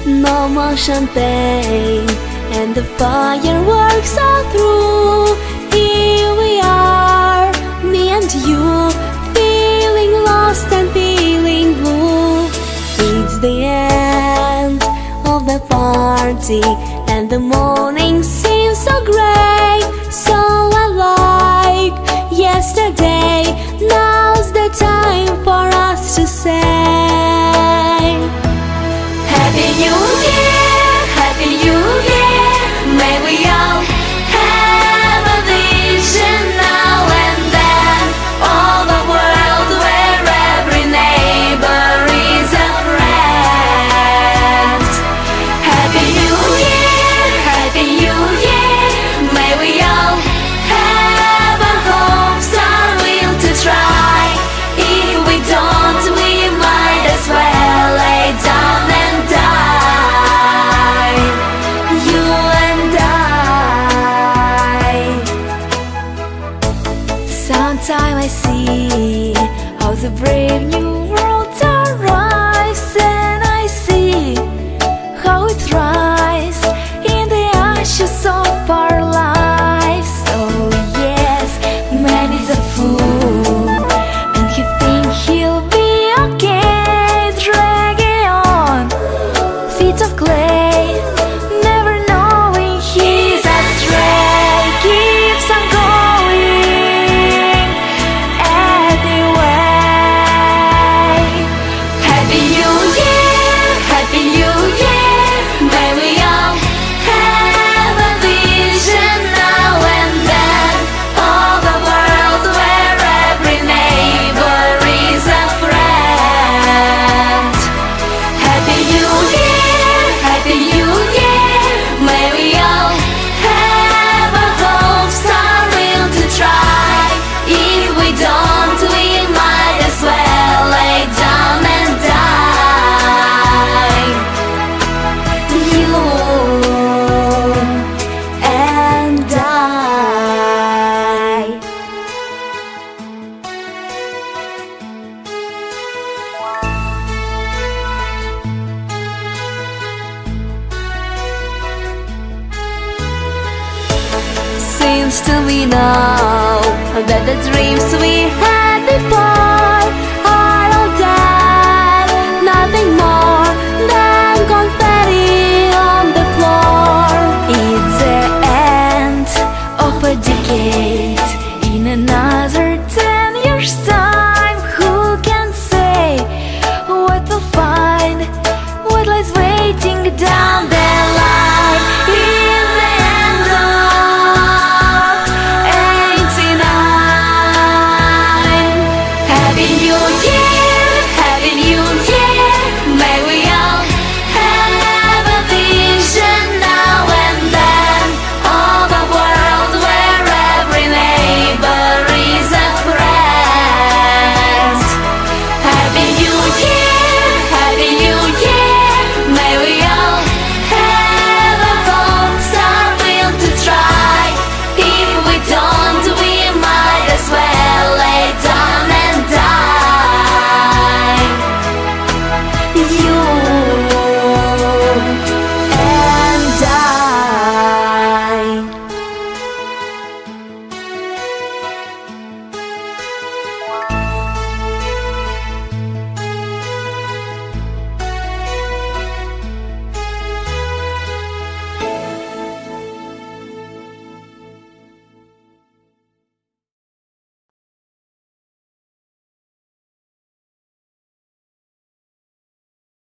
No more champagne, and the fireworks are through. Here we are, me and you, feeling lost and feeling blue. It's the end of the party, and the morning seems so gray, so unlike yesterday. Now's the time for us to say Happy New Year, Happy New Year. May we all have a vision now and then of a world where every neighbor is a friend. Happy New Year, Happy New Year. May we all have our hopes, our will to try. If we don't, we might as well lay down and die. You and I. Sometime I see how the brave new world arrives, and I see how it rises in the ashes of our lives. Oh yes, man is a fool, and he thinks he'll be okay, dragging on feet of clay, never knowing he's astray. Keeps on going anyway. Happy New Year, Happy New Year. May we all have a vision now and then of a world where every neighbor is a friend. Happy New Year, Happy New Year. May we all have our hopes, our will to try. If we don't, we might as well lay down and die. You and I. Seems to me now that the dreams we had before